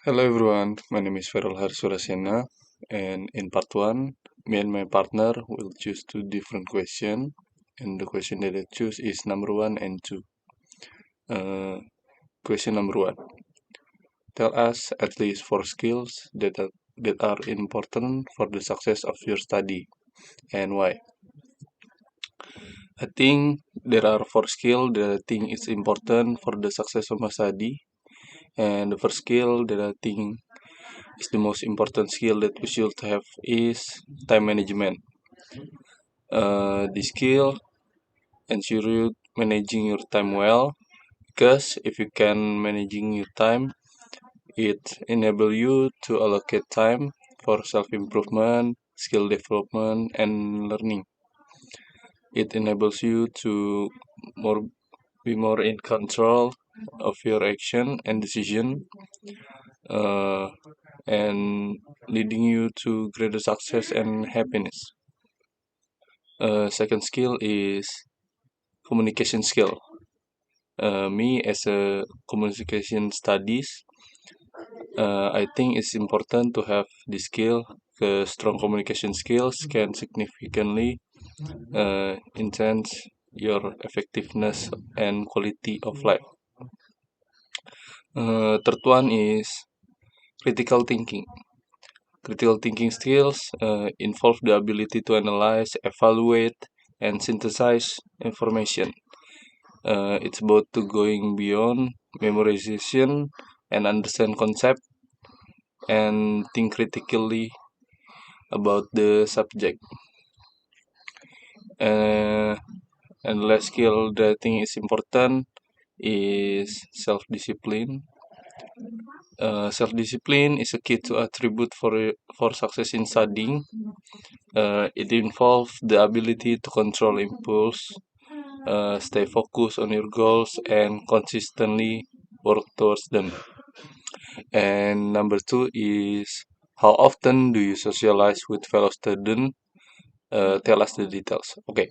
Hello everyone, my name is Ferul Harsurasena, and in part 1, me and my partner will choose two different questions, and the question that I choose is number 1 and 2. Question number 1. Tell us at least 4 skills that are important for the success of your study, and why. I think there are 4 skills that I think is important for the success of my study, and the first skill that I think is the most important skill that we should have is time management. The skill ensure you managing your time well, because if you can managing your time, it enable you to allocate time for self-improvement, skill development, and learning. It enables you to be more in control of your action and decision, uh, and leading you to greater success and happiness. Second skill is communication skill. Me as a communication studies, I think it's important to have this skill. Strong communication skills can significantly enhance your effectiveness and quality of life. Third one is critical thinking. Critical thinking skills involve the ability to analyze, evaluate, and synthesize information. It's about to going beyond memorization and understand concept and think critically about the subject. And last skill that I think is important is self-discipline. Self-discipline is a key to attribute for success in studying. It involves the ability to control impulse, stay focused on your goals, and consistently work towards them. And number 2 is how often do you socialize with fellow students? Tell us the details. Okay.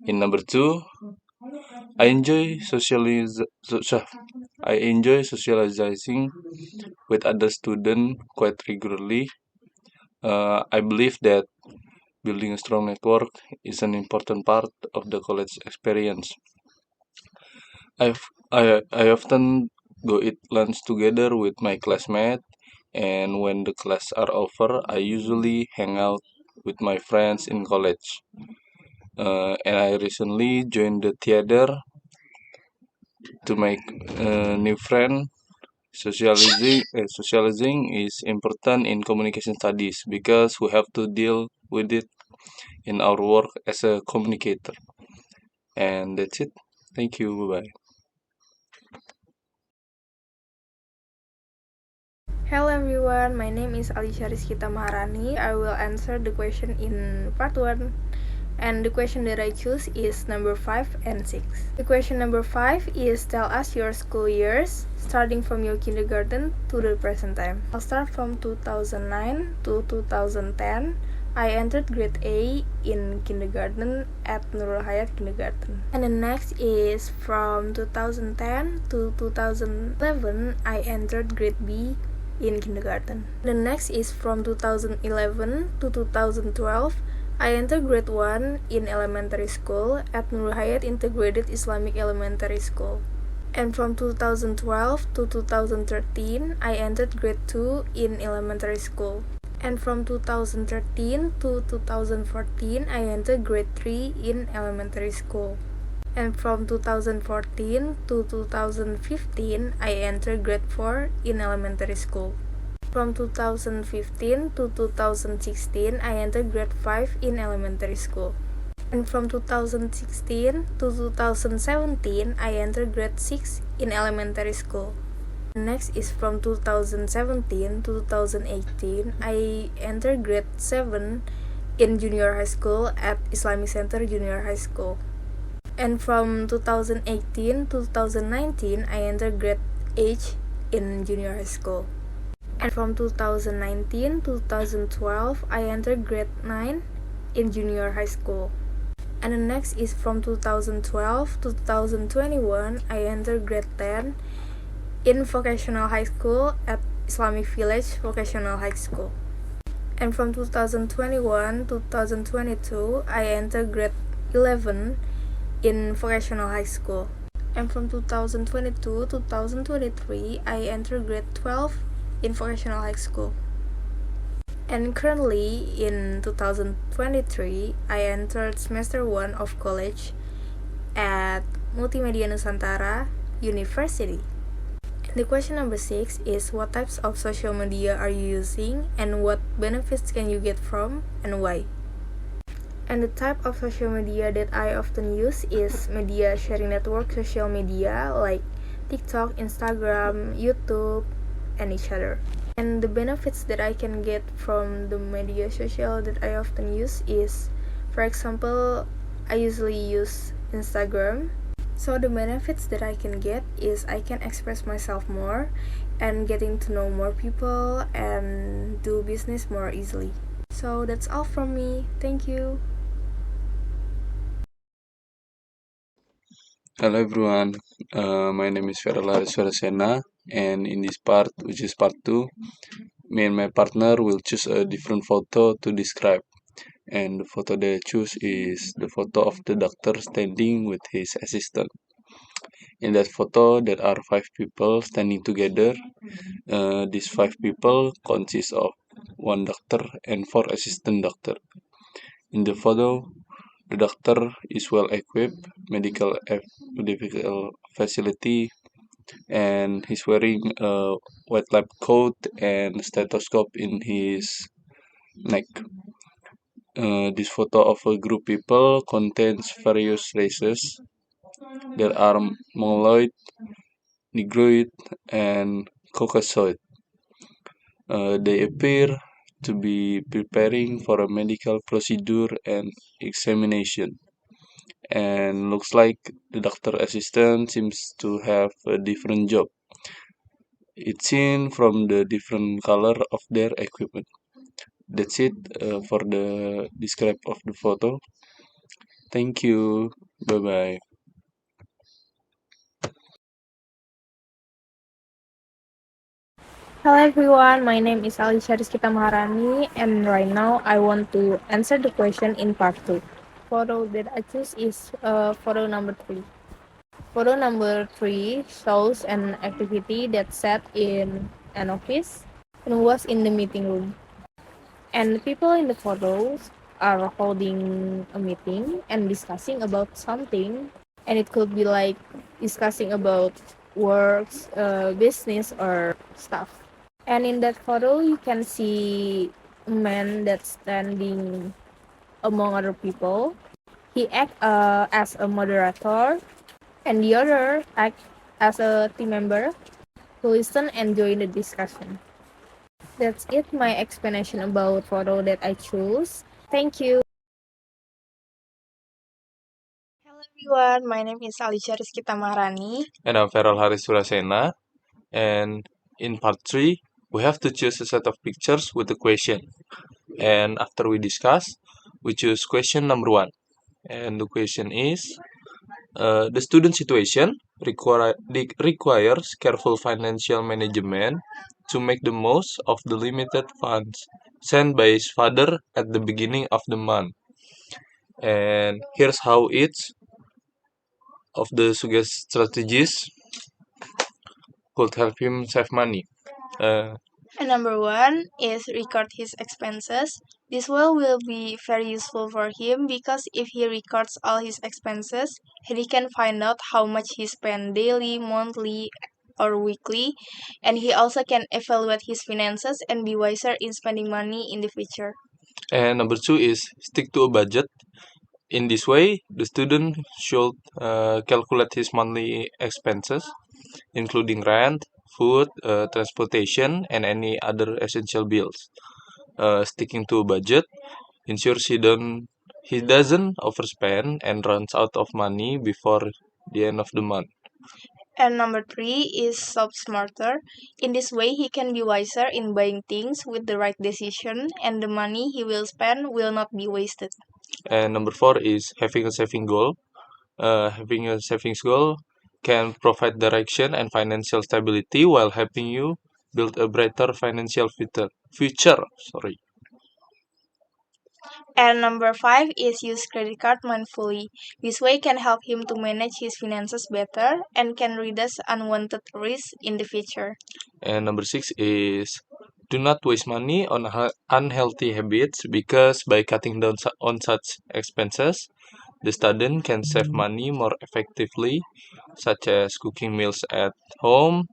In number 2, I enjoy I enjoy socializing with other students quite regularly. I believe that building a strong network is an important part of the college experience. I often go eat lunch together with my classmates, and when the class are over, I usually hang out with my friends in college. And I recently joined the theater to make a new friend. Socializing is important in communication studies because we have to deal with it in our work as a communicator. And that's it. Thank you. Bye bye. Hello everyone, my name is Alisha Rizkita Maharani. I will answer the question in part 1. And the question that I choose is number 5 and 6. The question number 5 is tell us your school years, starting from your kindergarten to the present time. I'll start from 2009 to 2010. I entered grade A in kindergarten at Nurul Hayat Kindergarten. And the next is from 2010 to 2011, I entered grade B in kindergarten. The next is from 2011 to 2012, I entered grade 1 in elementary school at Nurul Hayat Integrated Islamic Elementary School. And from 2012 to 2013, I entered grade 2 in elementary school. And from 2013 to 2014, I entered grade 3 in elementary school. And from 2014 to 2015, I entered grade 4 in elementary school. From 2015 to 2016, I entered grade 5 in elementary school. And from 2016 to 2017, I entered grade 6 in elementary school. Next is from 2017 to 2018, I entered grade 7 in junior high school at Islamic Center Junior High School. And from 2018 to 2019, I entered grade 8 in junior high school. And from 2019 to 2012, I entered grade 9 in junior high school. And the next is from 2012 to 2021, I entered grade 10 in vocational high school at Islamic Village Vocational High School. And from 2021 to 2022, I entered grade 11 in Vocational High School. And from 2022 to 2023, I entered grade 12 in Vocational High School. And currently, in 2023, I entered semester 1 of college at Multimedia Nusantara University. And the question number 6 is, what types of social media are you using and what benefits can you get from and why? And the type of social media that I often use is media sharing network social media like TikTok, Instagram, YouTube, and each other. And the benefits that I can get from the media social that I often use is, for example, I usually use Instagram. So the benefits that I can get is I can express myself more and getting to know more people and do business more easily. So that's all from me. Thank you. Hello everyone, my name is Feral Hariswarasena, and in this part, which is part 2, me and my partner will choose a different photo to describe. And the photo that I choose is the photo of the doctor standing with his assistant. In that photo, there are 5 people standing together. These 5 people consist of 1 doctor and 4 assistant doctor. In the photo, the doctor is well equipped, medical facility, and he's wearing a white lab coat and stethoscope in his neck. This photo of a group people contains various races. There are Mongoloid, Negroid, and Caucasoid. They appear to be preparing for a medical procedure and examination. And looks like the doctor assistant seems to have a different job. It's seen from the different color of their equipment. That's it for the describe of the photo. Thank you. Bye bye. Hello everyone, my name is Alisha Rizkita Maharani and right now I want to answer the question in part 2. Photo that I choose is photo number 3. Photo number 3 shows an activity that's set in an office and was in the meeting room. And the people in the photos are holding a meeting and discussing about something, and it could be like discussing about works, business, or stuff. And in that photo, you can see a man that's standing among other people. He acts as a moderator, and the other act as a team member to listen and join the discussion. That's it, my explanation about photo that I chose. Thank you. Hello everyone, my name is Alisha Rizkita Maharani. And I'm Feral Hariswarasena. And in part 3, we have to choose a set of pictures with a question. And after we discuss, we choose question number 1. And the question is, the student situation requires careful financial management to make the most of the limited funds sent by his father at the beginning of the month. And here's how each of the suggested strategies could help him save money. And number 1 is record his expenses. This will be very useful for him because if he records all his expenses, he can find out how much he spent daily, monthly, or weekly, and he also can evaluate his finances and be wiser in spending money in the future. And number 2 is stick to a budget. In this way, the student should calculate his monthly expenses, including rent, food, transportation, and any other essential bills. Sticking to a budget ensures he doesn't overspend and runs out of money before the end of the month. And number 3 is shop smarter. In this way, he can be wiser in buying things with the right decision, and the money he will spend will not be wasted. And number 4 is having a saving goal. Having a savings goal can provide direction and financial stability while helping you build a brighter financial future. And number 5 is use credit card mindfully. This way can help him to manage his finances better and can reduce unwanted risks in the future. And number 6 is do not waste money on unhealthy habits, because by cutting down on such expenses, the student can save money more effectively, such as cooking meals at home,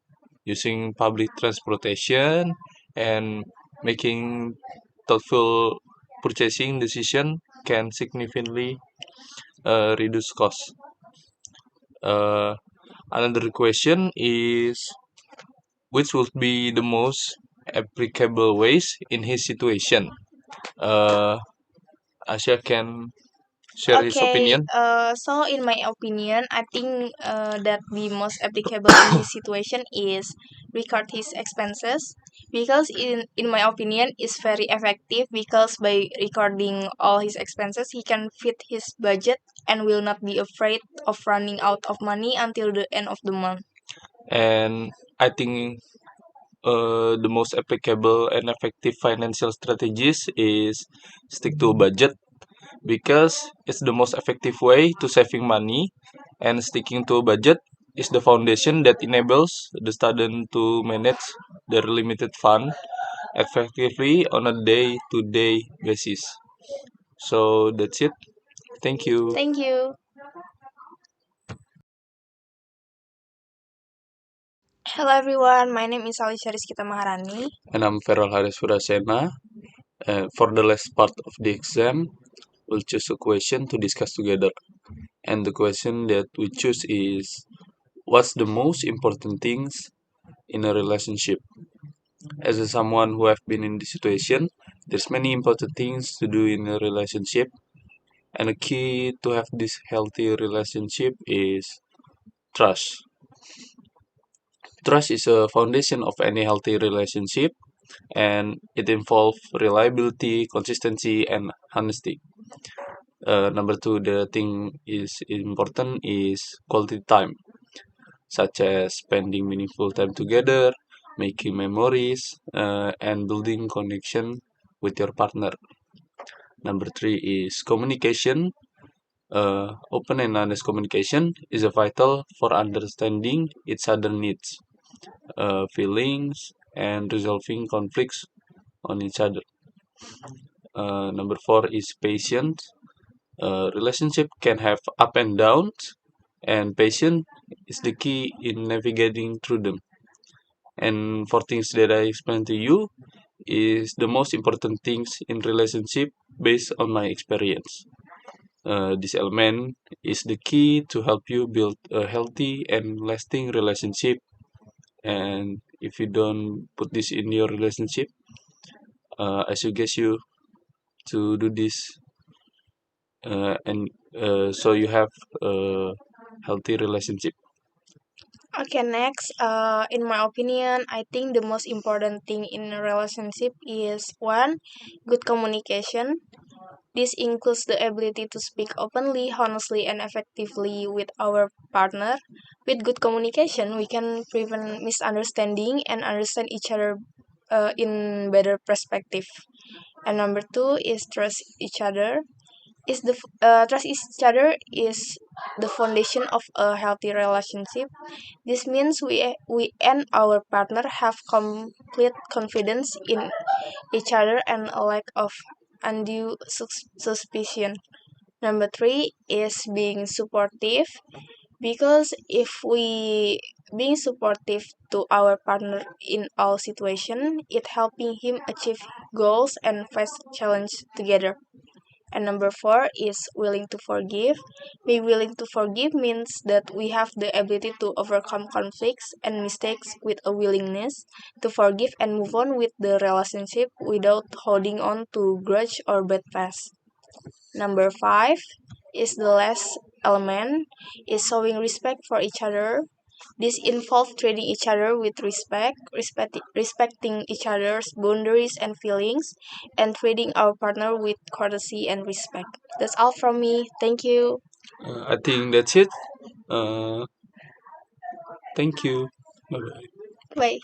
using public transportation, and making thoughtful purchasing decision can significantly reduce costs. Another question is, which would be the most applicable ways in his situation? Uh, Asia can share his Okay, opinion. so in my opinion, I think that the most applicable in his situation is record his expenses, because in my opinion is very effective, because by recording all his expenses he can fit his budget and will not be afraid of running out of money until the end of the month. And I think the most applicable and effective financial strategies is stick to a budget, because it's the most effective way to saving money, and sticking to a budget is the foundation that enables the student to manage their limited fund effectively on a day-to-day basis. So that's it. Thank you. Thank you. Hello everyone, my name is Alisha Rizkita Maharani. And I'm Feral Haris Surasena. For the last part of the exam, we'll choose a question to discuss together. And the question that we choose is, what's the most important things in a relationship? As a someone who have been in this situation, there's many important things to do in a relationship. And a key to have this healthy relationship is trust. Trust is a foundation of any healthy relationship, and it involves reliability, consistency, and honesty. Number two, the thing is important is quality time, such as spending meaningful time together, making memories, and building connection with your partner. Number three is communication. Open and honest communication is a vital for understanding each other needs, feelings, and resolving conflicts on each other. Number four is patience. Relationship can have up and downs, and patience is the key in navigating through them. And for things that I explained to you is the most important things in relationship based on my experience. This element is the key to help you build a healthy and lasting relationship. And if you don't put this in your relationship, I suggest you to do this, and so you have a healthy relationship. Okay, next, in my opinion, I think the most important thing in a relationship is one, good communication. This includes the ability to speak openly, honestly, and effectively with our partner. With good communication, we can prevent misunderstanding and understand each other in better perspective. And number two is trust each other. Trust each other is the foundation of a healthy relationship. This means we and our partner have complete confidence in each other and a lack of undue suspicion. Number three is being supportive, because if we being supportive to our partner in all situation, it helping him achieve goals and face challenge together. And number four is willing to forgive. Being willing to forgive means that we have the ability to overcome conflicts and mistakes with a willingness to forgive and move on with the relationship without holding on to grudge or bad past. Number five is the last element is showing respect for each other. This involves treating each other with respecting each other's boundaries and feelings, and treating our partner with courtesy and respect. That's all from me. Thank you. I think that's it. Uh, Thank you. Bye bye. Bye.